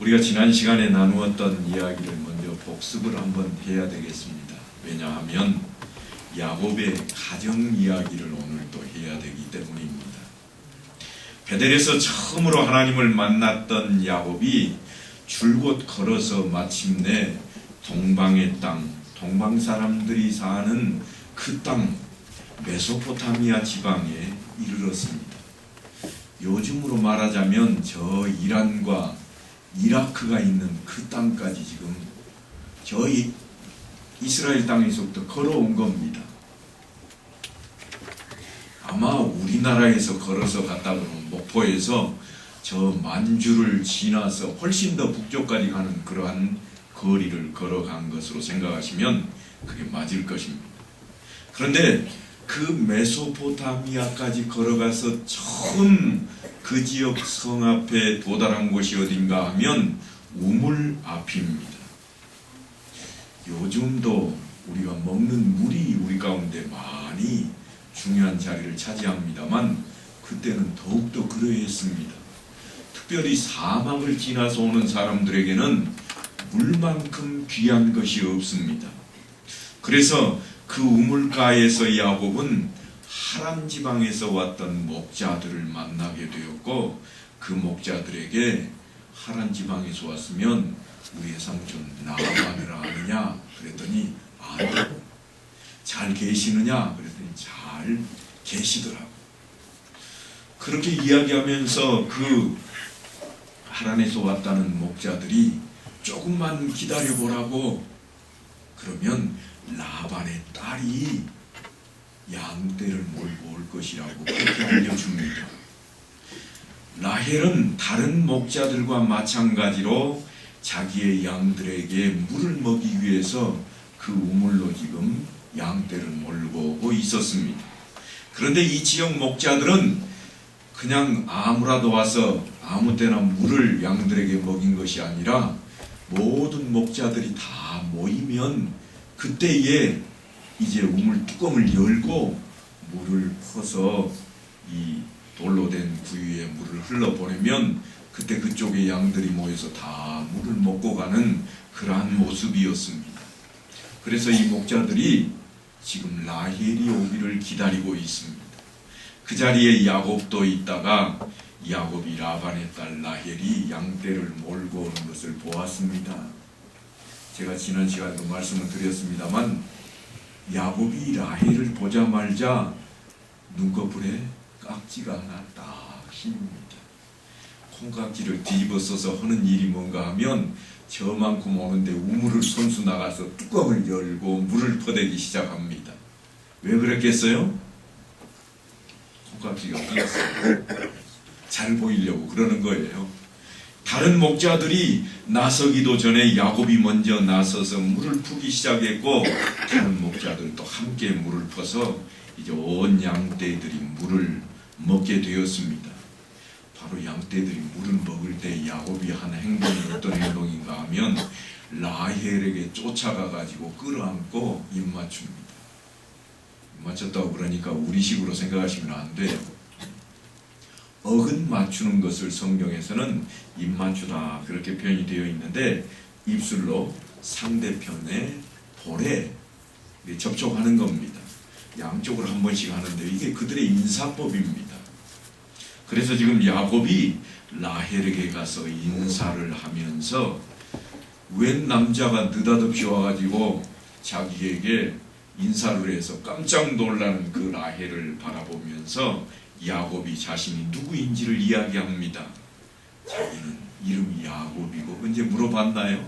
우리가 지난 시간에 나누었던 이야기를 먼저 복습을 한번 해야 되겠습니다. 왜냐하면 야곱의 가정 이야기를 오늘 또 해야 되기 때문입니다. 베델에서 처음으로 하나님을 만났던 야곱이 줄곧 걸어서 마침내 동방의 땅, 동방 사람들이 사는 그 땅, 메소포타미아 지방에 이르렀습니다. 요즘으로 말하자면 저 이란과 이라크가 있는 그 땅까지 지금 저희 이스라엘 땅에서부터 걸어온 겁니다. 아마 우리나라에서 걸어서 갔다 그러면 목포에서 저 만주를 지나서 훨씬 더 북쪽까지 가는 그러한 거리를 걸어간 것으로 생각하시면 그게 맞을 것입니다. 그런데 그 메소포타미아까지 걸어가서 처음 그 지역 성 앞에 도달한 곳이 어딘가 하면 우물 앞입니다. 요즘도 우리가 먹는 물이 우리 가운데 많이 중요한 자리를 차지합니다만 그때는 더욱더 그러했습니다. 특별히 사막을 지나서 오는 사람들에게는 물만큼 귀한 것이 없습니다. 그래서 그 우물가에서 야곱은 하란 지방에서 왔던 목자들을 만나게 되었고, 그 목자들에게 하란 지방에서 왔으면 우리의 삼촌 라반을 아느냐 그랬더니 아니요. 잘 계시느냐 그랬더니 잘 계시더라고. 그렇게 이야기하면서 그 하란에서 왔다는 목자들이 조금만 기다려보라고, 그러면 라반의 딸이 양떼를 몰고 올 것이라고 그렇게 알려줍니다. 라헬은 다른 목자들과 마찬가지로 자기의 양들에게 물을 먹이기 위해서 그 우물로 지금 양떼를 몰고 오고 있었습니다. 그런데 이 지역 목자들은 그냥 아무라도 와서 아무 때나 물을 양들에게 먹인 것이 아니라 모든 목자들이 다 모이면 그때에 이제 우물 뚜껑을 열고 물을 퍼서 이 돌로 된 구유에 물을 흘러보내면 그때 그쪽에 양들이 모여서 다 물을 먹고 가는 그러한 모습이었습니다. 그래서 이 목자들이 지금 라헬이 오기를 기다리고 있습니다. 그 자리에 야곱도 있다가 야곱이 라반의 딸 라헬이 양떼를 몰고 오는 것을 보았습니다. 제가 지난 시간에도 말씀을 드렸습니다만 야곱이 라헬을 보자마자 눈꺼풀에 깍지가 하나 딱 튑니다. 콩깍지를 뒤집어 써서 하는 일이 뭔가 하면 저만큼 오는데 우물을 손수 나가서 뚜껑을 열고 물을 퍼대기 시작합니다. 왜 그랬겠어요? 콩깍지가 끼었어요. 잘 보이려고 그러는 거예요. 다른 목자들이 나서기도 전에 야곱이 먼저 나서서 물을 푸기 시작했고, 다른 목자들도 함께 물을 퍼서 이제 온 양떼들이 물을 먹게 되었습니다. 바로 양떼들이 물을 먹을 때 야곱이 한 행동이 어떤 행동인가 하면 라헬에게 쫓아가 가지고 끌어안고 입 맞춥니다. 입 맞췄다고 그러니까 우리식으로 생각하시면 안 돼요. 어근 맞추는 것을 성경에서는 입 맞추다 그렇게 표현이 되어 있는데, 입술로 상대편의 볼에 접촉하는 겁니다. 양쪽으로 한 번씩 하는데 이게 그들의 인사법입니다. 그래서 지금 야곱이 라헬에게 가서 인사를 하면서 웬 남자가 느닷없이 와가지고 자기에게 인사를 해서 깜짝 놀라는 그 라헬을 바라보면서 야곱이 자신이 누구인지를 이야기합니다. 자기는 이름이 야곱이고, 언제 물어봤나요?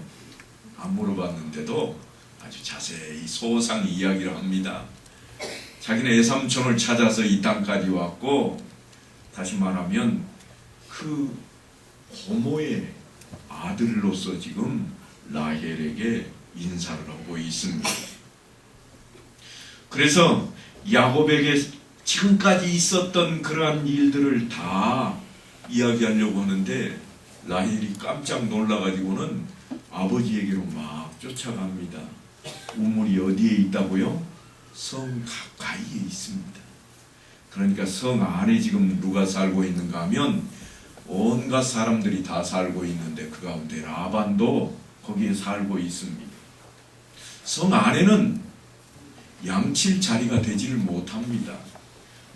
안 물어봤는데도 아주 자세히 소상히 이야기를 합니다. 자기는 애삼촌을 찾아서 이 땅까지 왔고, 다시 말하면 그 고모의 아들로서 지금 라헬에게 인사를 하고 있습니다. 그래서 야곱에게 지금까지 있었던 그러한 일들을 다 이야기하려고 하는데 라헬이 깜짝 놀라가지고는 아버지에게로 막 쫓아갑니다. 우물이 어디에 있다고요? 성 가까이에 있습니다. 그러니까 성 안에 지금 누가 살고 있는가 하면 온갖 사람들이 다 살고 있는데 그 가운데 라반도 거기에 살고 있습니다. 성 안에는 양칠 자리가 되지를 못합니다.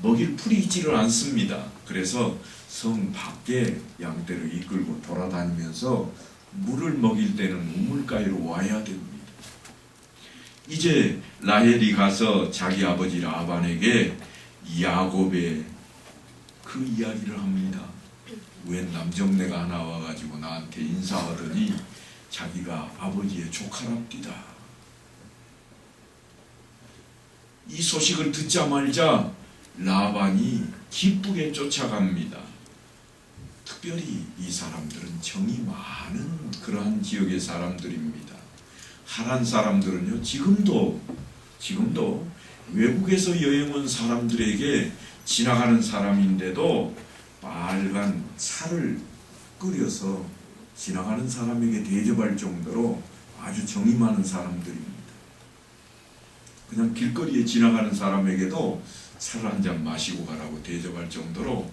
먹일 풀이 있지를 않습니다. 그래서 성 밖에 양떼를 이끌고 돌아다니면서 물을 먹일 때는 우물가에로 와야 됩니다. 이제 라헬이 가서 자기 아버지 라반에게 야곱의 그 이야기를 합니다. 웬 남정네가 하나 와가지고 나한테 인사하더니 자기가 아버지의 조카랍디다. 이 소식을 듣자마자 라반이 기쁘게 쫓아갑니다. 특별히 이 사람들은 정이 많은 그러한 지역의 사람들입니다. 하란 사람들은요, 지금도 외국에서 여행 온 사람들에게 지나가는 사람인데도 빨간 차를 끓여서 지나가는 사람에게 대접할 정도로 아주 정이 많은 사람들입니다. 그냥 길거리에 지나가는 사람에게도 차를 한 잔 마시고 가라고 대접할 정도로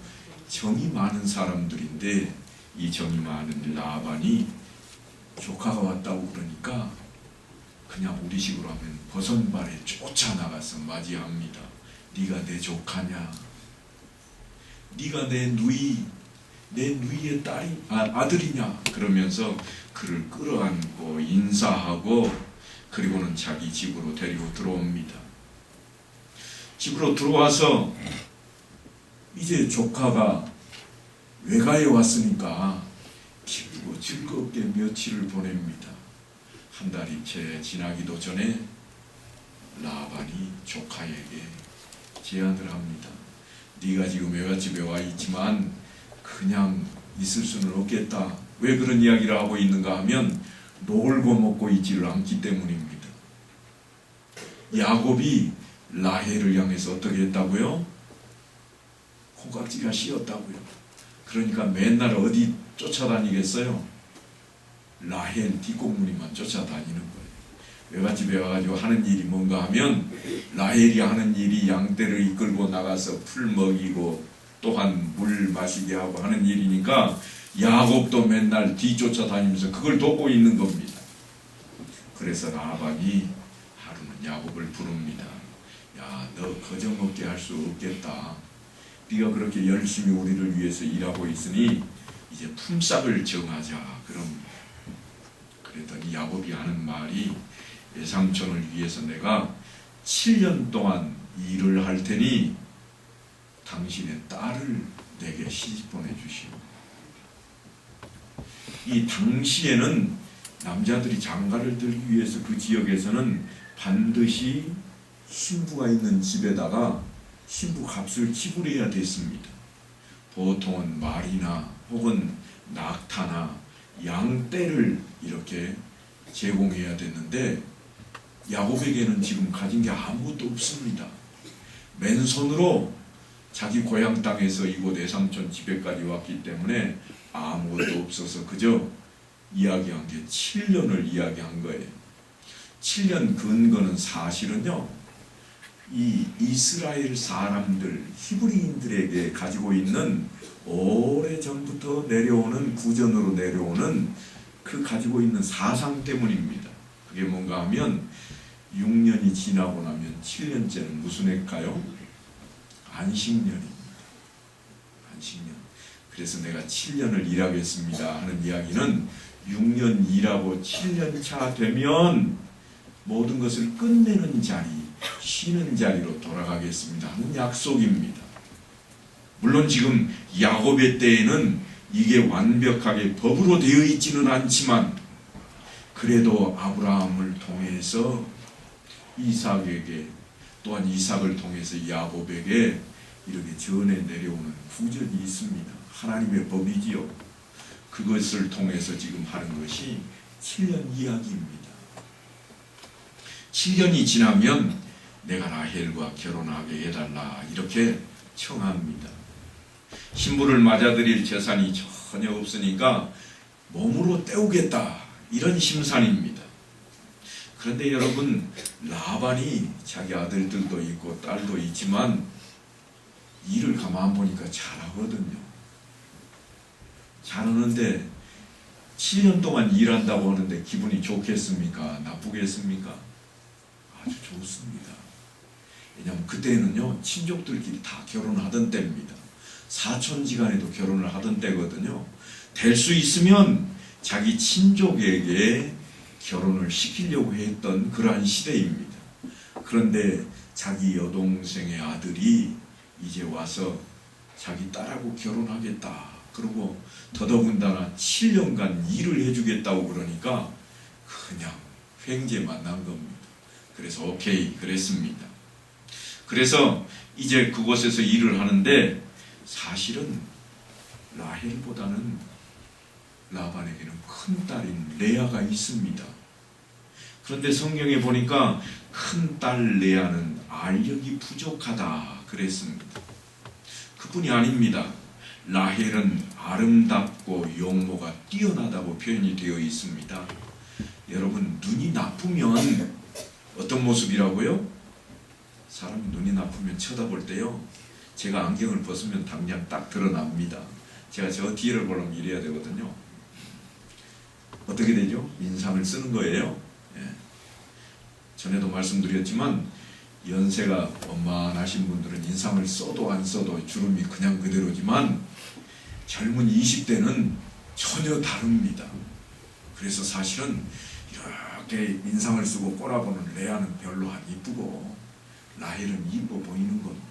정이 많은 사람들인데, 이 정이 많은 라반이 조카가 왔다고 그러니까 그냥 우리식으로 하면 버선발에 쫓아나가서 맞이합니다. 네가 내 조카냐? 네가 내 누이의 아들이냐? 그러면서 그를 끌어안고 인사하고 그리고는 자기 집으로 데리고 들어옵니다. 집으로 들어와서 이제 조카가 외가에 왔으니까 기쁘고 즐겁게 며칠을 보냅니다. 한 달이 채 지나기도 전에 라반이 조카에게 제안을 합니다. 네가 지금 외갓집에 와 있지만 그냥 있을 수는 없겠다. 왜 그런 이야기를 하고 있는가 하면 놀고 먹고 있지를 않기 때문입니다. 야곱이 라헬을 향해서 어떻게 했다고요? 콩깍지가 씌었다고요. 그러니까 맨날 어디 쫓아다니겠어요? 라헬 뒷공무니만 쫓아다니는 거예요. 외갓집에 와가지고 하는 일이 뭔가 하면 라헬이 하는 일이 양떼를 이끌고 나가서 풀 먹이고 또한 물 마시게 하고 하는 일이니까 야곱도 맨날 뒤쫓아다니면서 그걸 돕고 있는 겁니다. 그래서 라반이 하루는 야곱을 부릅니다. 야, 너 거저먹게 할 수 없겠다. 네가 그렇게 열심히 우리를 위해서 일하고 있으니 이제 품삯을 정하자. 그랬더니 야곱이 하는 말이, 외삼촌을 위해서 내가 7년 동안 일을 할 테니 당신의 딸을 내게 시집 보내주시오. 이 당시에는 남자들이 장가를 들기 위해서 그 지역에서는 반드시 신부가 있는 집에다가 신부 값을 지불해야 됐습니다. 보통은 말이나 혹은 낙타나 양떼를 이렇게 제공해야 됐는데 야곱에게는 지금 가진 게 아무것도 없습니다. 맨손으로 자기 고향 땅에서 이곳 외삼촌 집에까지 왔기 때문에 아무것도 없어서 그저 이야기한 게 7년을 이야기한 거예요. 7년 근거는 사실은요, 이 이스라엘 사람들, 히브리인들에게 가지고 있는 오래전부터 내려오는, 구전으로 내려오는 그 가지고 있는 사상 때문입니다. 그게 뭔가 하면 6년이 지나고 나면 7년째는 무슨 해일까요? 안식년입니다. 안식년. 그래서 내가 7년을 일하겠습니다 하는 이야기는 6년 일하고 7년 차 되면 모든 것을 끝내는 자리, 쉬는 자리로 돌아가겠습니다 하는 약속입니다. 물론 지금 야곱의 때에는 이게 완벽하게 법으로 되어 있지는 않지만 그래도 아브라함을 통해서 이삭에게, 또한 이삭을 통해서 야곱에게 이렇게 전해 내려오는 구절이 있습니다. 하나님의 법이지요. 그것을 통해서 지금 하는 것이 7년 이야기입니다. 7년이 지나면 내가 라헬과 결혼하게 해달라 이렇게 청합니다. 신부를 맞아들일 재산이 전혀 없으니까 몸으로 때우겠다, 이런 심산입니다. 그런데 여러분, 라반이 자기 아들들도 있고 딸도 있지만 일을 가만 보니까 잘하거든요. 잘하는데 7년 동안 일한다고 하는데 기분이 좋겠습니까? 나쁘겠습니까? 아주 좋습니다. 왜냐하면 그때는요, 친족들끼리 다 결혼하던 때입니다. 사촌지간에도 결혼을 하던 때거든요. 될 수 있으면 자기 친족에게 결혼을 시키려고 했던 그러한 시대입니다. 그런데 자기 여동생의 아들이 이제 와서 자기 딸하고 결혼하겠다. 그리고 더더군다나 7년간 일을 해주겠다고 그러니까 그냥 횡재 만난 겁니다. 그래서 오케이 그랬습니다. 그래서 이제 그곳에서 일을 하는데 사실은 라헬보다는 라반에게는 큰 딸인 레아가 있습니다. 그런데 성경에 보니까 큰 딸 레아는 알력이 부족하다 그랬습니다. 그뿐이 아닙니다. 라헬은 아름답고 용모가 뛰어나다고 표현이 되어 있습니다. 여러분, 눈이 나쁘면 어떤 모습이라고요? 사람 눈이 나쁘면 쳐다볼 때요, 제가 안경을 벗으면 당장 딱 드러납니다. 제가 저 뒤를 보려면 이래야 되거든요. 어떻게 되죠? 인상을 쓰는 거예요. 예. 전에도 말씀드렸지만 연세가 원만하신 분들은 인상을 써도 안 써도 주름이 그냥 그대로지만 젊은 20대는 전혀 다릅니다. 그래서 사실은 이렇게 인상을 쓰고 꼬라보는 레아는 별로 안 이쁘고 라헬은 이뻐 보이는 겁니다.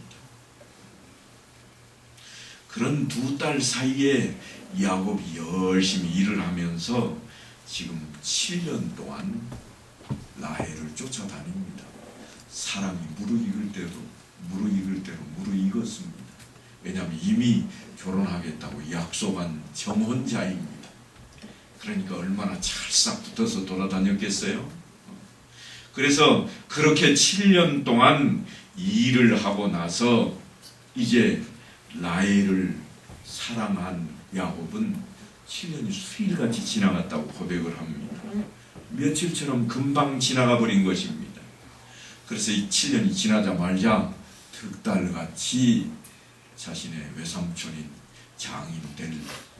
그런 두 딸 사이에 야곱이 열심히 일을 하면서 지금 7년 동안 라헬을 쫓아다닙니다. 사람이 무르익을 대로 무르익었습니다. 왜냐하면 이미 결혼하겠다고 약속한 정혼자입니다. 그러니까 얼마나 찰싹 붙어서 돌아다녔겠어요? 그래서 그렇게 7년 동안 일을 하고 나서 이제 라헬을 사랑한 야곱은 7년이 수일같이 지나갔다고 고백을 합니다. 며칠처럼 금방 지나가 버린 것입니다. 그래서 이 7년이 지나자마자 득달같이 자신의 외삼촌인 장인 될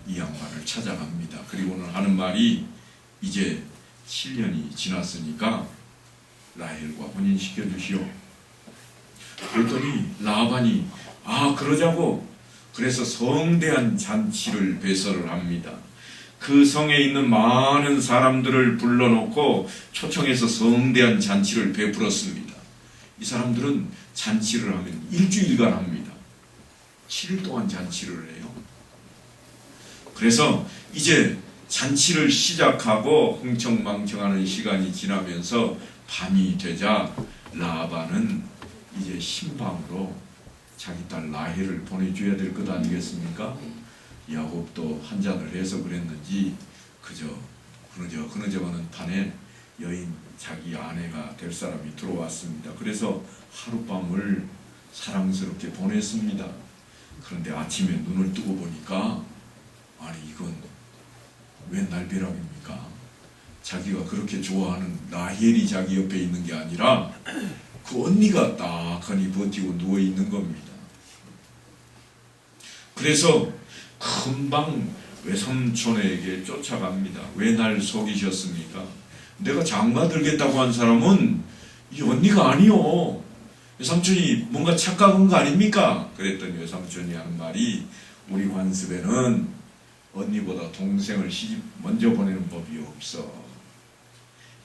이 양반을 찾아갑니다. 그리고는 하는 말이 이제 7년이 지났으니까 라헬과 혼인시켜 주시오. 그랬더니 라반이 그러자고 그래서 성대한 잔치를 배설을 합니다. 그 성에 있는 많은 사람들을 불러놓고 초청해서 성대한 잔치를 베풀었습니다. 이 사람들은 잔치를 하면 일주일간 합니다. 7일 동안 잔치를 해요. 그래서 이제 잔치를 시작하고 흥청망청하는 시간이 지나면서 밤이 되자 라반은 이제 신방으로 자기 딸 라헬을 보내줘야 될 것 아니겠습니까? 야곱도 한잔을 해서 그랬는지 그저 그러저거는 판에 여인 자기 아내가 될 사람이 들어왔습니다. 그래서 하룻밤을 사랑스럽게 보냈습니다. 그런데 아침에 눈을 뜨고 보니까 아니 이건 웬 날벼락입니까? 자기가 그렇게 좋아하는 라헬이 자기 옆에 있는 게 아니라 그 언니가 딱하니 버티고 누워있는 겁니다. 그래서 금방 외삼촌에게 쫓아갑니다. 왜 날 속이셨습니까? 내가 장가 들겠다고 한 사람은 이 언니가 아니요. 외삼촌이 뭔가 착각한 거 아닙니까? 그랬더니 외삼촌이 하는 말이 우리 관습에는 언니보다 동생을 시집 먼저 보내는 법이 없어.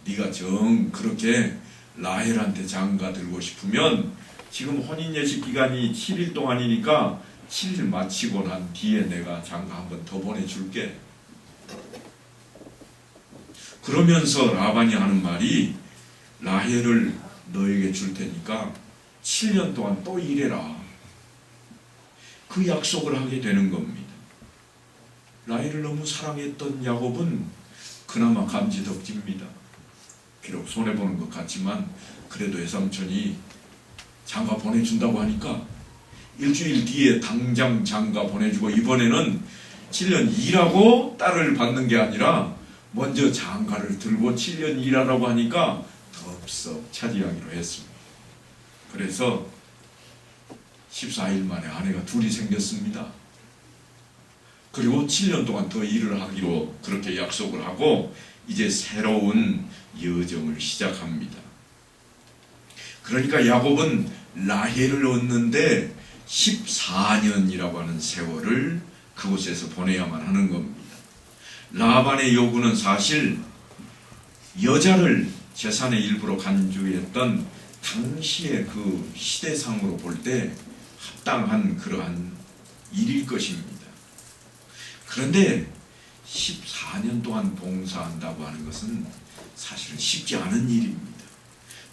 네가 정 그렇게 라헬한테 장가 들고 싶으면 지금 혼인 예식 기간이 7일 동안이니까 7일 마치고 난 뒤에 내가 장가 한 번 더 보내줄게. 그러면서 라반이 하는 말이 라헬을 너에게 줄 테니까 7년 동안 또 일해라. 그 약속을 하게 되는 겁니다. 라헬을 너무 사랑했던 야곱은 그나마 감지덕집니다. 비록 손해보는 것 같지만 그래도 외삼촌이 장가 보내준다고 하니까 일주일 뒤에 당장 장가 보내주고 이번에는 7년 일하고 딸을 받는 게 아니라 먼저 장가를 들고 7년 일하라고 하니까 덥석 차지하기로 했습니다. 그래서 14일 만에 아내가 둘이 생겼습니다. 그리고 7년 동안 더 일을 하기로 그렇게 약속을 하고 이제 새로운 여정을 시작합니다. 그러니까 야곱은 라헬을 얻는데 14년이라고 하는 세월을 그곳에서 보내야만 하는 겁니다. 라반의 요구는 사실 여자를 재산의 일부로 간주했던 당시의 그 시대상으로 볼 때 합당한 그러한 일일 것입니다. 그런데 14년 동안 봉사한다고 하는 것은 사실은 쉽지 않은 일입니다.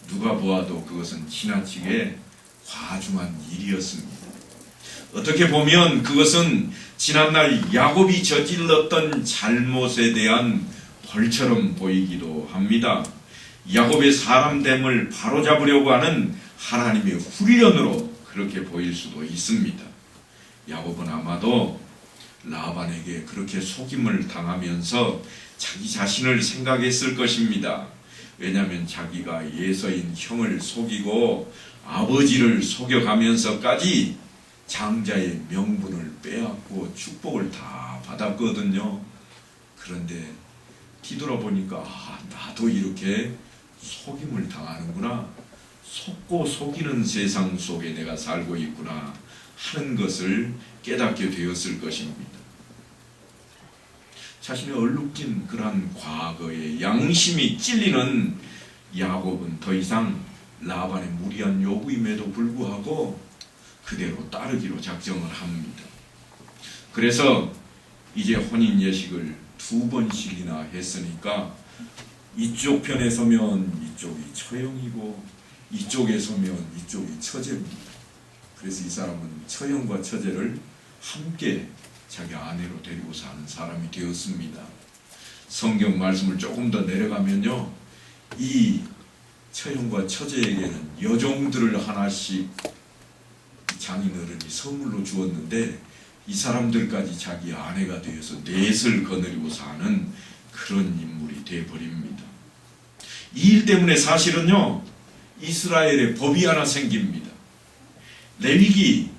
누가 보아도 그것은 지나치게 과중한 일이었습니다. 어떻게 보면 그것은 지난날 야곱이 저질렀던 잘못에 대한 벌처럼 보이기도 합니다. 야곱의 사람됨을 바로잡으려고 하는 하나님의 훈련으로 그렇게 보일 수도 있습니다. 야곱은 아마도 라반에게 그렇게 속임을 당하면서 자기 자신을 생각했을 것입니다. 왜냐하면 자기가 예서인 형을 속이고 아버지를 속여가면서까지 장자의 명분을 빼앗고 축복을 다 받았거든요. 그런데 뒤돌아보니까 나도 이렇게 속임을 당하는구나, 속고 속이는 세상 속에 내가 살고 있구나 하는 것을 깨닫게 되었을 것입니다. 자신의 얼룩진 그러한 과거의 양심이 찔리는 야곱은 더 이상 라반의 무리한 요구임에도 불구하고 그대로 따르기로 작정을 합니다. 그래서 이제 혼인 예식을 2번씩이나 했으니까 이쪽 편에 서면 이쪽이 처형이고 이쪽에 서면 이쪽이 처제입니다. 그래서 이 사람은 처형과 처제를 함께 자기 아내로 데리고 사는 사람이 되었습니다. 성경 말씀을 조금 더 내려가면요, 이 처형과 처제에게는 여종들을 하나씩 장인어른이 선물로 주었는데 이 사람들까지 자기 아내가 되어서 넷을 거느리고 사는 그런 인물이 되어버립니다. 이 일 때문에 사실은요, 이스라엘에 법이 하나 생깁니다. 레위기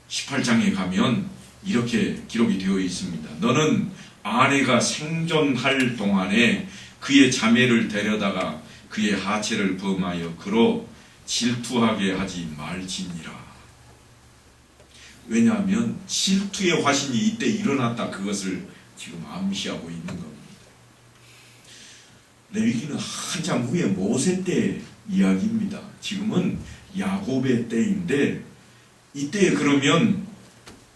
18장에 가면 이렇게 기록이 되어 있습니다. 너는 아내가 생존할 동안에 그의 자매를 데려다가 그의 하체를 범하여 그로 질투하게 하지 말지니라. 왜냐하면 질투의 화신이 이때 일어났다, 그것을 지금 암시하고 있는 겁니다. 레위기는 한참 후에 모세 때 이야기입니다. 지금은 야곱의 때인데 이때 그러면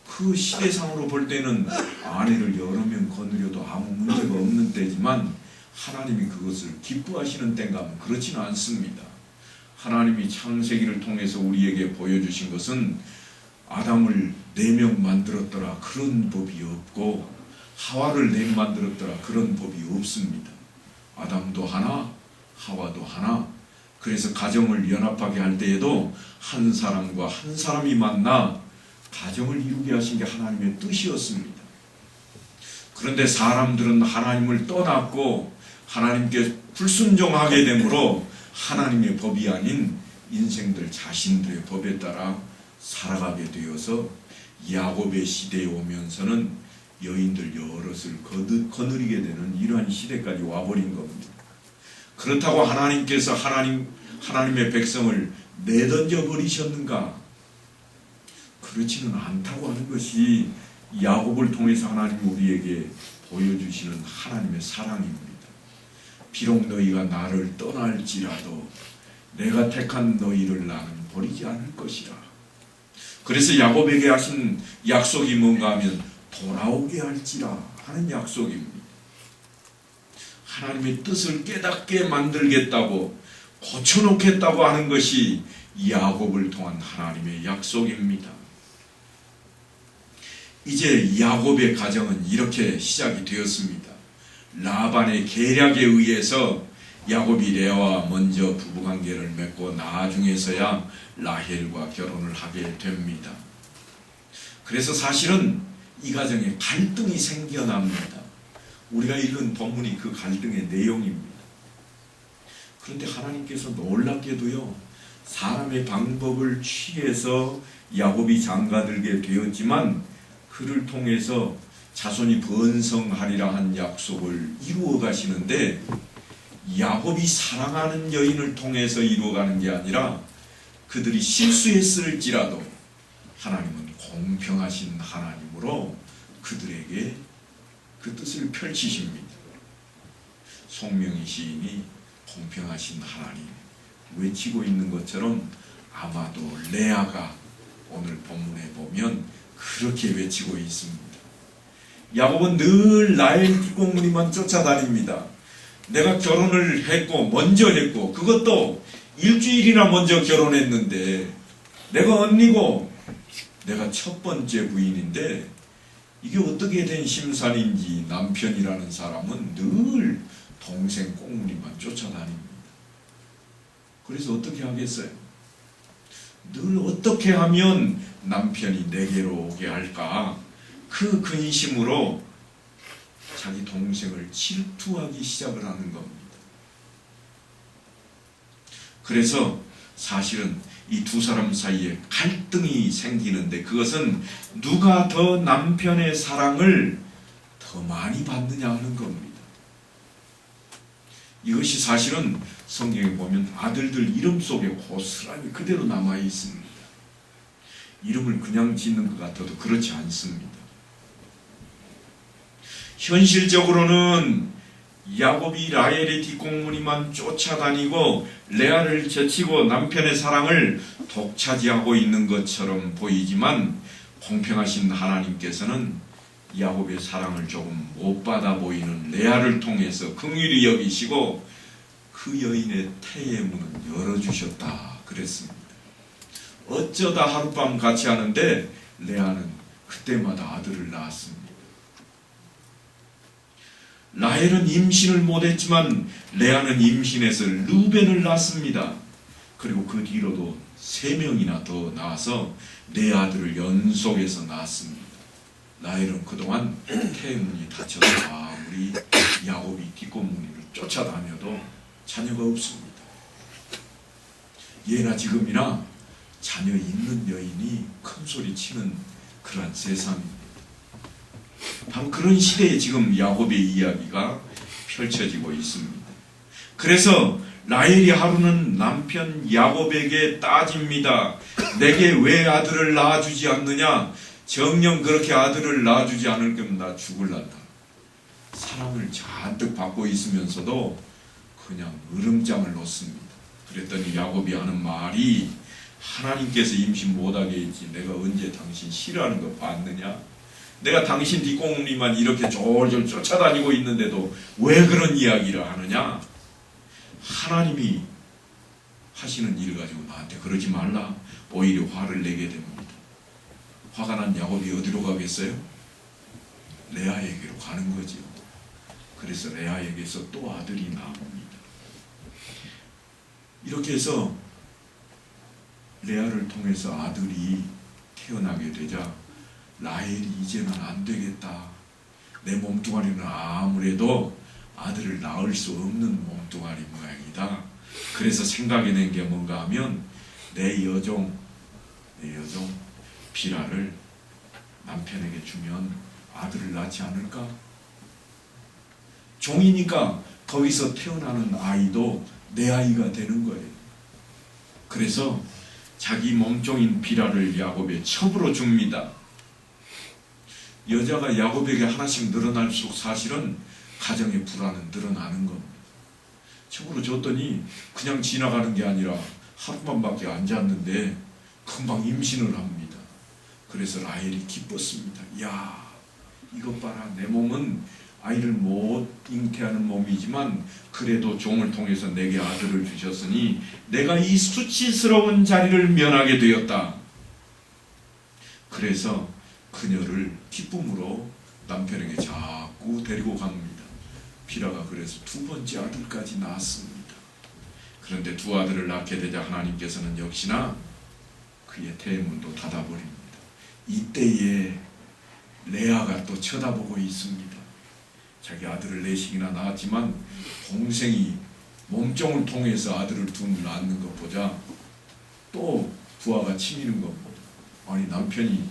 그 시대상으로 볼 때는 아내를 여러 명 거느려도 아무 문제가 없는 때지만 하나님이 그것을 기뻐하시는 때인가 하면 그렇지는 않습니다. 하나님이 창세기를 통해서 우리에게 보여주신 것은 아담을 4명 만들었더라 그런 법이 없고 하와를 4명 만들었더라 그런 법이 없습니다. 아담도 하나, 하와도 하나. 그래서 가정을 연합하게 할 때에도 한 사람과 한 사람이 만나 가정을 이루게 하신 게 하나님의 뜻이었습니다. 그런데 사람들은 하나님을 떠났고 하나님께 불순종하게 되므로 하나님의 법이 아닌 인생들 자신들의 법에 따라 살아가게 되어서 야곱의 시대에 오면서는 여인들 여럿을 거느리게 되는 이러한 시대까지 와버린 겁니다. 그렇다고 하나님께서 하나님의 백성을 내던져 버리셨는가? 그렇지는 않다고 하는 것이 야곱을 통해서 하나님이 우리에게 보여주시는 하나님의 사랑입니다. 비록 너희가 나를 떠날지라도 내가 택한 너희를 나는 버리지 않을 것이라. 그래서 야곱에게 하신 약속이 뭔가 하면 돌아오게 할지라 하는 약속입니다. 하나님의 뜻을 깨닫게 만들겠다고 고쳐놓겠다고 하는 것이 야곱을 통한 하나님의 약속입니다. 이제 야곱의 가정은 이렇게 시작이 되었습니다. 라반의 계략에 의해서 야곱이 레아와 먼저 부부관계를 맺고 나중에서야 라헬과 결혼을 하게 됩니다. 그래서 사실은 이 가정에 갈등이 생겨납니다. 우리가 읽은 본문이 그 갈등의 내용입니다. 그런데 하나님께서 놀랍게도요, 사람의 방법을 취해서 야곱이 장가들게 되었지만 그를 통해서 자손이 번성하리라 한 약속을 이루어 가시는데, 야곱이 사랑하는 여인을 통해서 이루어가는 게 아니라 그들이 실수했을지라도 하나님은 공평하신 하나님으로 그들에게 그 뜻을 펼치십니다. 송명희 시인이 공평하신 하나님 외치고 있는 것처럼 아마도 레아가 오늘 본문에 보면 그렇게 외치고 있습니다. 야곱은 늘 라헬 뒷공무니만 쫓아다닙니다. 내가 결혼을 했고 먼저 했고 그것도 일주일이나 먼저 결혼했는데 내가 언니고 내가 첫 번째 부인인데 이게 어떻게 된 심산인지 남편이라는 사람은 늘 동생 꽁무니만 쫓아다닙니다. 그래서 어떻게 하겠어요? 늘 어떻게 하면 남편이 내게로 오게 할까? 그 근심으로 자기 동생을 질투하기 시작을 하는 겁니다. 그래서 사실은 이 두 사람 사이에 갈등이 생기는데 그것은 누가 더 남편의 사랑을 더 많이 받느냐 하는 겁니다. 이것이 사실은 성경에 보면 아들들 이름 속에 고스란히 그대로 남아 있습니다. 이름을 그냥 짓는 것 같아도 그렇지 않습니다. 현실적으로는 야곱이 라헬의 뒷공무니만 쫓아다니고 레아를 제치고 남편의 사랑을 독차지하고 있는 것처럼 보이지만 공평하신 하나님께서는 야곱의 사랑을 조금 못 받아 보이는 레아를 통해서 긍휼히 여기시고 그 여인의 태의 문은 열어주셨다 그랬습니다. 어쩌다 하룻밤 같이 하는데 레아는 그때마다 아들을 낳았습니다. 라헬은 임신을 못했지만 레아는 임신해서 르벤을 낳습니다. 그리고 그 뒤로도 3명이나 더 낳아서 4아들을 연속해서 낳았습니다. 라헬은 그동안 태문이 닫혀서 아무리 야곱이 뒷공무니를 쫓아다녀도 자녀가 없습니다. 예나 지금이나 자녀 있는 여인이 큰소리 치는 그러한 세상입니다. 바로 그런 시대에 지금 야곱의 이야기가 펼쳐지고 있습니다. 그래서 라헬이 하루는 남편 야곱에게 따집니다. 내게 왜 아들을 낳아주지 않느냐? 정녕 그렇게 아들을 낳아주지 않을 거면 나 죽을란다. 사랑을 잔뜩 받고 있으면서도 그냥 으름장을 놓습니다. 그랬더니 야곱이 하는 말이 하나님께서 임신 못하게 했지 내가 언제 당신 싫어하는 거 봤느냐? 내가 당신 뒷공무니만 이렇게 졸졸 쫓아다니고 있는데도 왜 그런 이야기를 하느냐? 하나님이 하시는 일을 가지고 나한테 그러지 말라. 오히려 화를 내게 됩니다. 화가 난 야곱이 어디로 가겠어요? 레아에게로 가는 거죠. 그래서 레아에게서 또 아들이 나옵니다. 이렇게 해서 레아를 통해서 아들이 태어나게 되자 라헬이 이제는 안 되겠다. 내 몸뚱아리는 아무래도 아들을 낳을 수 없는 몸뚱아리 모양이다. 그래서 생각해낸 게 뭔가 하면 내 여종 비라를 남편에게 주면 아들을 낳지 않을까? 종이니까 거기서 태어나는 아이도 내 아이가 되는 거예요. 그래서 자기 몸종인 비라를 야곱의 첩으로 줍니다. 여자가 야곱에게 하나씩 늘어날수록 사실은 가정의 불안은 늘어나는 겁니다. 첩으로 줬더니 그냥 지나가는 게 아니라 하루만밖에 안 잤는데 금방 임신을 합니다. 그래서 라헬이 기뻤습니다. 야, 이것 봐라. 내 몸은 아이를 못 잉태하는 몸이지만 그래도 종을 통해서 내게 아들을 주셨으니 내가 이 수치스러운 자리를 면하게 되었다. 그래서 그녀를 기쁨으로 남편에게 자꾸 데리고 갑니다. 비라가 그래서 2번째 아들까지 낳았습니다. 그런데 2 아들을 낳게 되자 하나님께서는 역시나 그의 태문도 닫아버립니다. 이때에 레아가 또 쳐다보고 있습니다. 자기 아들을 4씩이나 낳았지만 동생이 몸종을 통해서 아들을 둘 낳는 것 보자 또 부하가 치미는 겁니다. 아니 남편이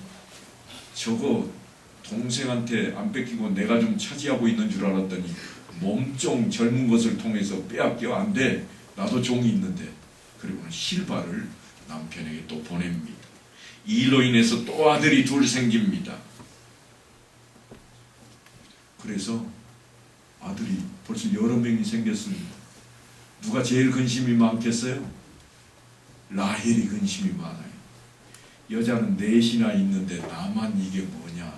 저거 동생한테 안 뺏기고 내가 좀 차지하고 있는 줄 알았더니 몸종 젊은 것을 통해서 빼앗겨. 안 돼. 나도 종이 있는데. 그리고는 실바를 남편에게 또 보냅니다. 이 일로 인해서 또 아들이 둘 생깁니다. 그래서 아들이 벌써 여러 명이 생겼습니다. 누가 제일 근심이 많겠어요? 라헬이 근심이 많아요. 여자는 넷이나 있는데 나만 이게 뭐냐.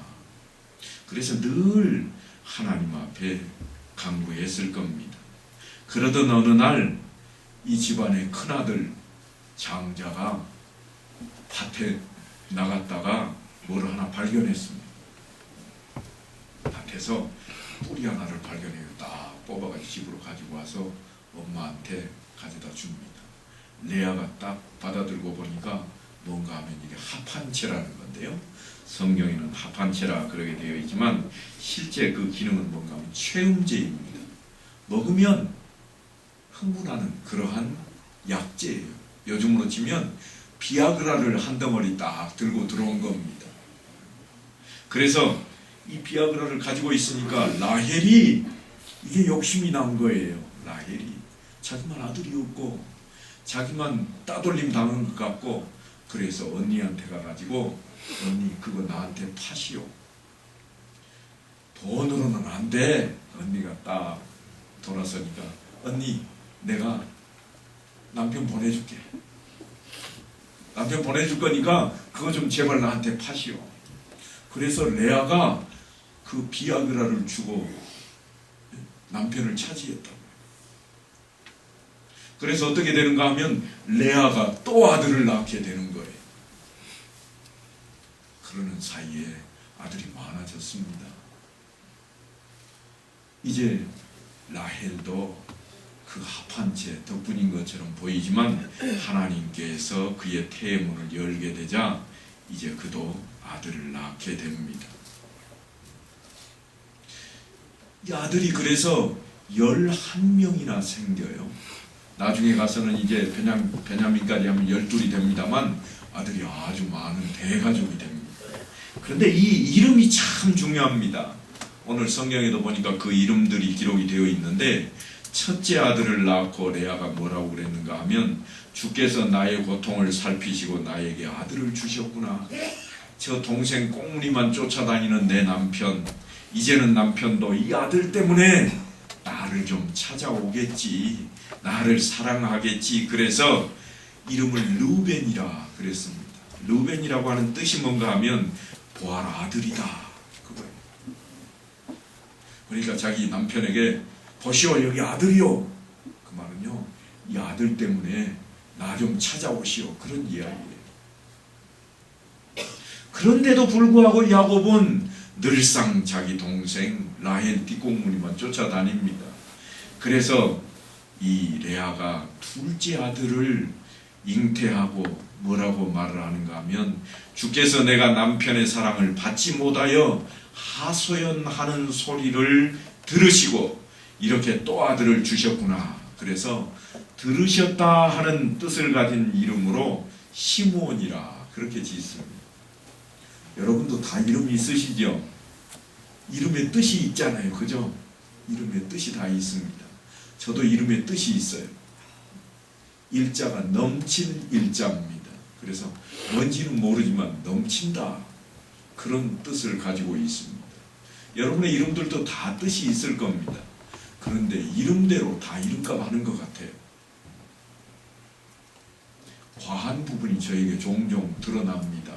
그래서 늘 하나님 앞에 간구했을 겁니다. 그러던 어느 날 이 집안의 큰아들 장자가 밭에 나갔다가 뭘 하나 발견했습니다. 밭에서 뿌리 하나를 발견해요. 딱 뽑아가지고 집으로 가지고 와서 엄마한테 가져다 줍니다. 레아가 딱 받아들고 보니까 뭔가 하면 이게 합한채라는 건데요. 성경에는 합한채라 그러게 되어 있지만 실제 그 기능은 뭔가 하면 최음제입니다. 먹으면 흥분하는 그러한 약재예요. 요즘으로 치면 비아그라를 한 덩어리 딱 들고 들어온 겁니다. 그래서 이 비아그라를 가지고 있으니까 라헬이 이게 욕심이 난 거예요. 라헬이 자기만 아들이 없고 자기만 따돌림 당한 것 같고 그래서 언니한테 가가지고 언니 그거 나한테 파시오. 돈으로는 안 돼. 언니가 딱 돌아서니까 언니 내가 남편 보내줄게. 남편 보내줄 거니까 그거 좀 제발 나한테 파시오. 그래서 레아가 그 비아그라를 주고 남편을 차지했다고. 그래서 어떻게 되는가 하면 레아가 또 아들을 낳게 되는 거예요. 그러는 사이에 아들이 많아졌습니다. 이제 라헬도 그 합한 채 덕분인 것처럼 보이지만 하나님께서 그의 태문을 열게 되자 이제 그도 아들을 낳게 됩니다. 이 아들이 그래서 11명이나 생겨요. 나중에 가서는 이제 베냐민까지 하면 12이 됩니다만 아들이 아주 많은 대가족이 됩니다. 그런데 이 이름이 참 중요합니다. 오늘 성경에도 보니까 그 이름들이 기록이 되어 있는데 첫째 아들을 낳고 레아가 뭐라고 그랬는가 하면 주께서 나의 고통을 살피시고 나에게 아들을 주셨구나. 저 동생 꽁무니만 쫓아다니는 내 남편, 이제는 남편도 이 아들 때문에 나를 좀 찾아오겠지, 나를 사랑하겠지. 그래서 이름을 르우벤이라 그랬습니다. 르우벤이라고 하는 뜻이 뭔가 하면 보아라 아들이다 그거예요. 그러니까 자기 남편에게 보시오 여기 아들이요. 그 말은요 이 아들 때문에 나 좀 찾아오시오 그런 이야기예요. 그런데도 불구하고 야곱은 늘상 자기 동생 라헬 뒷공무니만 쫓아다닙니다. 그래서 이 레아가 둘째 아들을 잉태하고 뭐라고 말을 하는가 하면 주께서 내가 남편의 사랑을 받지 못하여 하소연하는 소리를 들으시고 이렇게 또 아들을 주셨구나. 그래서 들으셨다 하는 뜻을 가진 이름으로 시므온이라 그렇게 짓습니다. 여러분도 다 이름이 있으시죠? 이름에 뜻이 있잖아요. 그죠? 이름에 뜻이 다 있습니다. 저도 이름에 뜻이 있어요. 일자가 넘친 일자입니다. 그래서 뭔지는 모르지만 넘친다. 그런 뜻을 가지고 있습니다. 여러분의 이름들도 다 뜻이 있을 겁니다. 그런데 이름대로 다 이름값 하는 것 같아요. 과한 부분이 저에게 종종 드러납니다.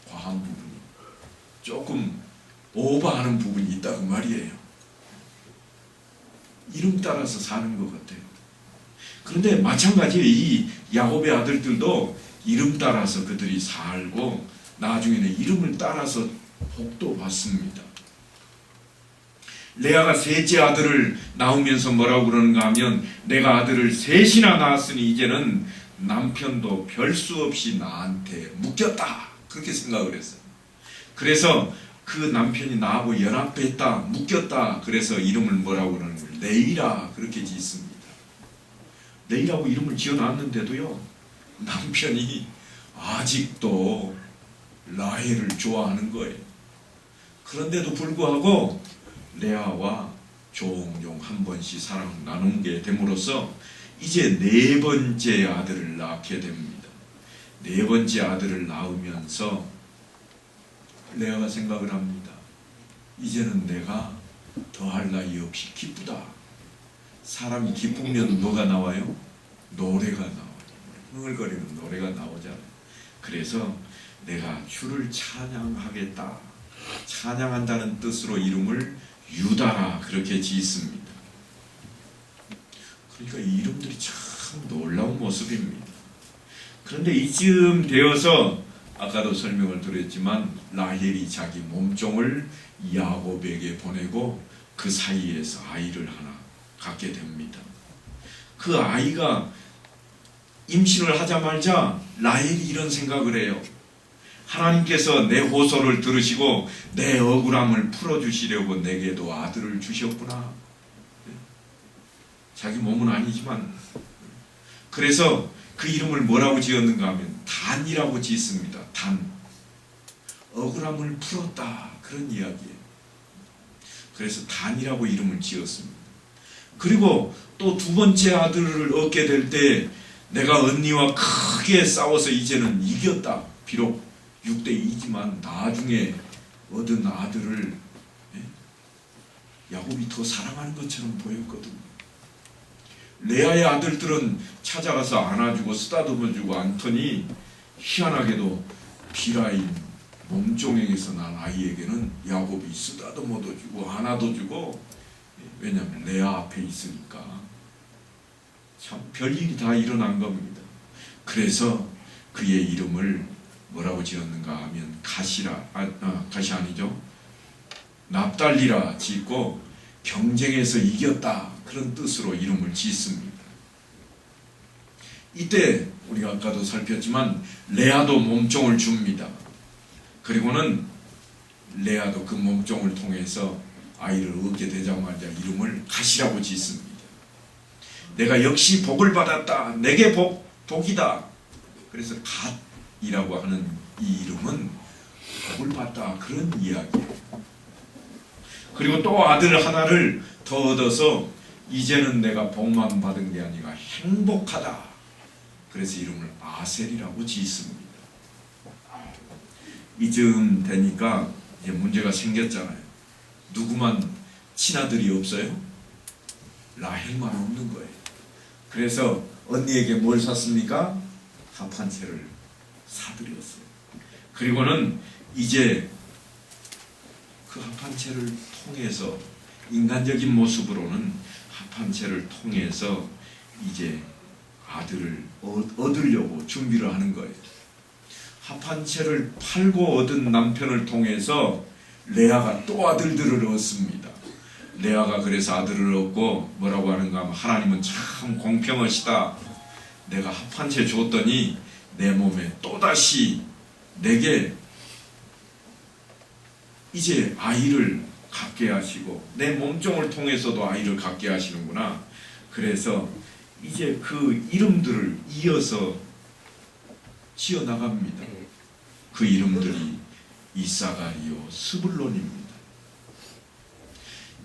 과한 부분이. 조금 오버하는 부분이 있다고 말이에요. 이름 따라서 사는 것 같아요. 그런데 마찬가지로 이 야곱의 아들들도 이름 따라서 그들이 살고 나중에는 이름을 따라서 복도 받습니다. 레아가 셋째 아들을 낳으면서 뭐라고 그러는가 하면 내가 아들을 셋이나 낳았으니 이제는 남편도 별 수 없이 나한테 묶였다. 그렇게 생각을 했어요. 그래서 그 남편이 나하고 연합했다, 묶였다. 그래서 이름을 뭐라고 그러는 거예요? 레이라 그렇게 짓습니다. 레이라고 이름을 지어놨는데도요 남편이 아직도 라헬을 좋아하는 거예요. 그런데도 불구하고 레아와 종종 한 번씩 사랑 나누게 됨으로써 이제 네 번째 아들을 낳게 됩니다. 네 번째 아들을 낳으면서 레아가 생각을 합니다. 이제는 내가 더할 나위 없이 기쁘다. 사람이 기쁘면 뭐가 나와요? 노래가 나와요. 흥얼거리는 노래가 나오잖아요. 그래서 내가 주를 찬양하겠다. 찬양한다는 뜻으로 이름을 유다라 그렇게 지었습니다. 그러니까 이 이름들이 참 놀라운 모습입니다. 그런데 이쯤 되어서 아까도 설명을 드렸지만 라헬이 자기 몸종을 야곱에게 보내고 그 사이에서 아이를 하나 갖게 됩니다. 그 아이가 임신을 하자마자 라헬이 이런 생각을 해요. 하나님께서 내 호소를 들으시고 내 억울함을 풀어주시려고 내게도 아들을 주셨구나. 자기 몸은 아니지만 그래서 그 이름을 뭐라고 지었는가 하면 단이라고 짓습니다. 단. 억울함을 풀었다. 그런 이야기예요. 그래서 단이라고 이름을 지었습니다. 그리고 또 두 번째 아들을 얻게 될 때 내가 언니와 크게 싸워서 이제는 이겼다. 비록 6대2지만 나중에 얻은 아들을 야곱이 더 사랑하는 것처럼 보였거든요. 레아의 아들들은 찾아가서 안아주고 쓰다듬어주고 않더니 희한하게도 빌하인 몸종에게서 난 아이에게는 야곱이 쓰다듬어도 주고 안아도 주고, 왜냐하면 레아 앞에 있으니까. 참 별일이 다 일어난 겁니다. 그래서 그의 이름을 뭐라고 지었는가 하면 가시 아니죠, 납달리라 짓고 경쟁에서 이겼다 그런 뜻으로 이름을 짓습니다. 이때 우리가 아까도 살폈지만 레아도 몸종을 줍니다. 그리고는 레아도 그 몸종을 통해서 아이를 얻게 되자마자 이름을 가시라고 짓습니다. 내가 역시 복을 받았다. 내게 복이다. 그래서 갓이라고 하는 이 이름은 복을 받다 그런 이야기예요. 그리고 또 아들 하나를 더 얻어서 이제는 내가 복만 받은 게 아니라 행복하다. 그래서 이름을 아셀이라고 짓습니다. 이쯤 되니까 이제 문제가 생겼잖아요. 누구만 친아들이 없어요? 라헬만 없는 거예요. 그래서 언니에게 뭘 샀습니까? 합 한 채를 사드렸어요. 그리고는 이제 그 합 한 채를 통해서 인간적인 모습으로는 합 한 채를 통해서 이제 아들을 얻으려고 준비를 하는 거예요. 합 한 채를 팔고 얻은 남편을 통해서 레아가 또 아들들을 얻습니다. 레아가 그래서 아들을 얻고 뭐라고 하는가 하면 하나님은 참 공평하시다. 내가 합 한 채 줬더니 내 몸에 또다시 내게 이제 아이를 갖게 하시고 내 몸종을 통해서도 아이를 갖게 하시는구나. 그래서 이제 그 이름들을 이어서 지어나갑니다. 그 이름들이 이사가리요, 스불론입니다.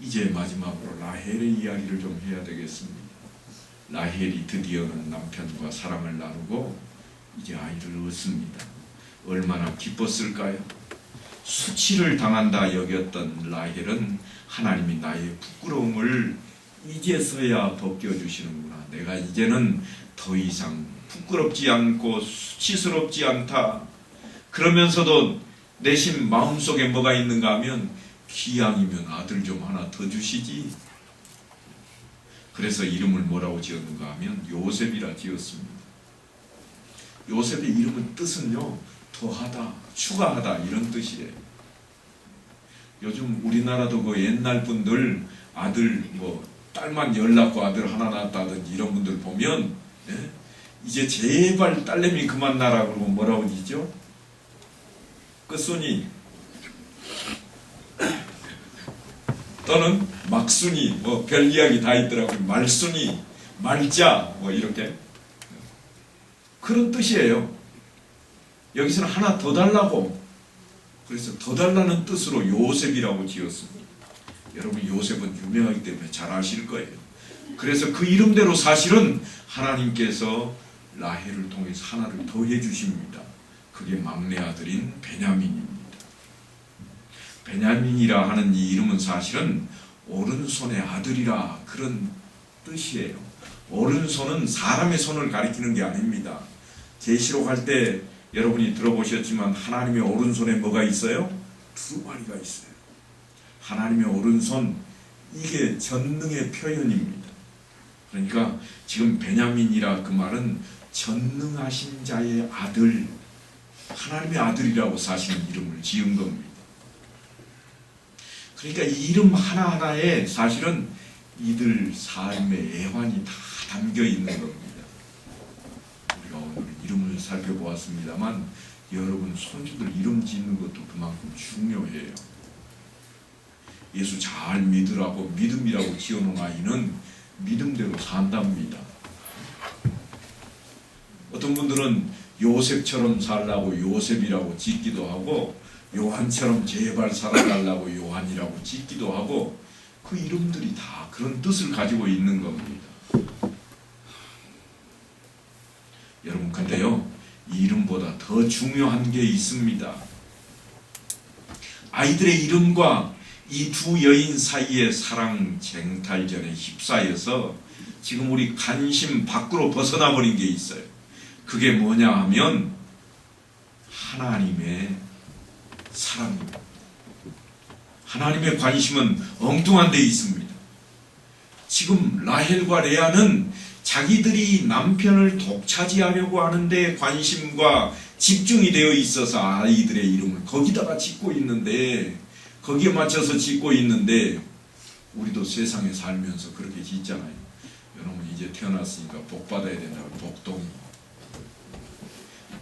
이제 마지막으로 라헬의 이야기를 좀 해야 되겠습니다. 라헬이 드디어는 남편과 사랑을 나누고 이제 아이를 얻습니다. 얼마나 기뻤을까요? 수치를 당한다 여겼던 라헬은 하나님이 나의 부끄러움을 이제서야 벗겨주시는구나. 내가 이제는 더 이상 부끄럽지 않고 수치스럽지 않다. 그러면서도 내심 마음속에 뭐가 있는가 하면 기왕이면 아들 좀 하나 더 주시지. 그래서 이름을 뭐라고 지었는가 하면 요셉이라 지었습니다. 요셉의 이름의 뜻은요, 더하다, 추가하다 이런 뜻이에요. 요즘 우리나라도 그 옛날 분들 아들 딸만 열 낳고 아들 하나 낳았다든지 이런 분들 보면 이제 제발 딸내미 그만 낳으라 그러고 뭐라고 지죠? 끝순이 또는 막순이 별 이야기 다 있더라고요. 말순이, 말자 이렇게 그런 뜻이에요. 여기서는 하나 더 달라고 그래서 더 달라는 뜻으로 요셉이라고 지었습니다. 여러분 요셉은 유명하기 때문에 잘 아실 거예요. 그래서 그 이름대로 사실은 하나님께서 라헬을 통해서 하나를 더 해주십니다. 그게 막내 아들인 베냐민입니다. 베냐민이라 하는 이 이름은 사실은 오른손의 아들이라 그런 뜻이에요. 오른손은 사람의 손을 가리키는 게 아닙니다. 계시록 할 때 여러분이 들어보셨지만 하나님의 오른손에 뭐가 있어요? 두루마리가 있어요. 하나님의 오른손, 이게 전능의 표현입니다. 그러니까 지금 베냐민이라 그 말은 전능하신 자의 아들, 하나님의 아들이라고 사실은 이름을 지은 겁니다. 그러니까 이 이름 하나하나에 사실은 이들 삶의 애환이 다 담겨 있는 겁니다. 우리가 오늘 이름을 살펴보았습니다만 여러분 손주들 이름 짓는 것도 그만큼 중요해요. 예수 잘 믿으라고 믿음이라고 지어놓은 아이는 믿음대로 산답니다. 어떤 분들은 요셉처럼 살라고 요셉이라고 짓기도 하고 요한처럼 제발 살아달라고 요한이라고 짓기도 하고 그 이름들이 다 그런 뜻을 가지고 있는 겁니다. 여러분 근데요 이 이름보다 더 중요한 게 있습니다. 아이들의 이름과 이 두 여인 사이의 사랑 쟁탈전에 휩싸여서 지금 우리 관심 밖으로 벗어나 버린 게 있어요. 그게 뭐냐 하면 하나님의 사랑입니다. 하나님의 관심은 엉뚱한 데 있습니다. 지금 라헬과 레아는 자기들이 남편을 독차지하려고 하는데 관심과 집중이 되어 있어서 아이들의 이름을 거기다가 짓고 있는데, 거기에 맞춰서 짓고 있는데 우리도 세상에 살면서 그렇게 짓잖아요. 여러분 이제 태어났으니까 복 받아야 된다고 복동,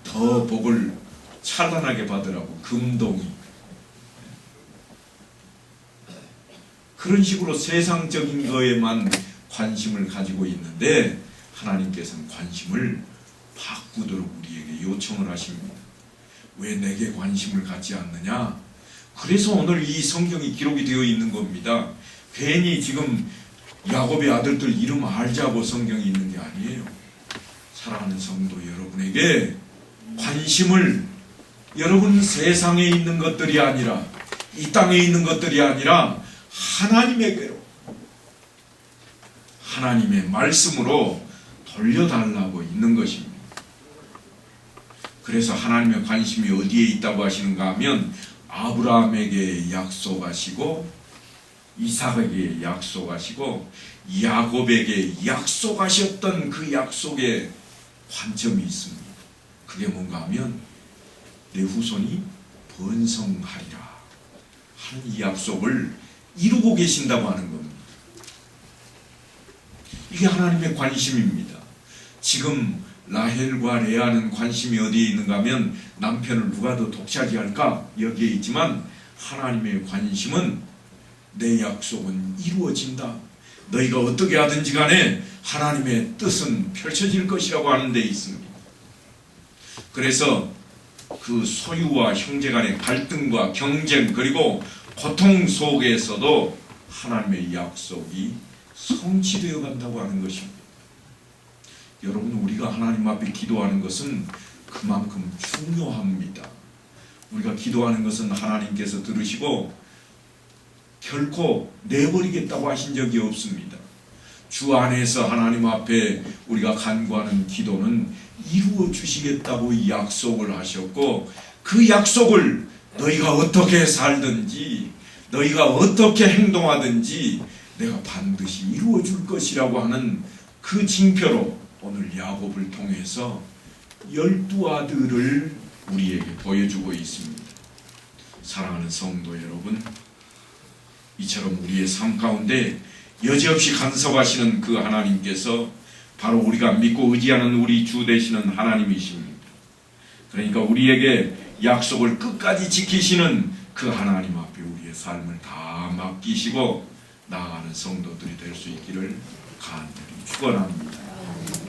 더 복을 찬란하게 받으라고 금동이, 그런 식으로 세상적인 거에만 관심을 가지고 있는데 하나님께서는 관심을 바꾸도록 우리에게 요청을 하십니다. 왜 내게 관심을 갖지 않느냐? 그래서 오늘 이 성경이 기록이 되어 있는 겁니다. 괜히 지금 야곱의 아들들 이름 알자고 성경이 있는 게 아니에요. 사랑하는 성도 여러분에게 관심을, 여러분 세상에 있는 것들이 아니라 이 땅에 있는 것들이 아니라 하나님에게로, 하나님의 말씀으로 돌려달라고 있는 것입니다. 그래서 하나님의 관심이 어디에 있다고 하시는가 하면 아브라함에게 약속하시고 이삭에게 약속하시고 야곱에게 약속하셨던 그 약속에 관점이 있습니다. 그게 뭔가 하면 내 후손이 번성하리라 하는 이 약속을 이루고 계신다고 하는 겁니다. 이게 하나님의 관심입니다. 지금 라헬과 레아는 관심이 어디에 있는가 하면 남편을 누가 더 독차지할까 여기에 있지만 하나님의 관심은 내 약속은 이루어진다. 너희가 어떻게 하든지 간에 하나님의 뜻은 펼쳐질 것이라고 하는 데 있습니다. 그래서 그 소유와 형제 간의 갈등과 경쟁 그리고 고통 속에서도 하나님의 약속이 성취되어 간다고 하는 것입니다. 여러분 우리가 하나님 앞에 기도하는 것은 그만큼 중요합니다. 우리가 기도하는 것은 하나님께서 들으시고 결코 내버리겠다고 하신 적이 없습니다. 주 안에서 하나님 앞에 우리가 간구하는 기도는 이루어 주시겠다고 약속을 하셨고 그 약속을 너희가 어떻게 살든지 너희가 어떻게 행동하든지 내가 반드시 이루어 줄 것이라고 하는 그 징표로 오늘 야곱을 통해서 12아들을 우리에게 보여주고 있습니다. 사랑하는 성도 여러분, 이처럼 우리의 삶 가운데 여지없이 간섭하시는 그 하나님께서 바로 우리가 믿고 의지하는 우리 주 되시는 하나님이십니다. 그러니까 우리에게 약속을 끝까지 지키시는 그 하나님 앞에 우리의 삶을 다 맡기시고 나아가는 성도들이 될 수 있기를 간절히 축원합니다.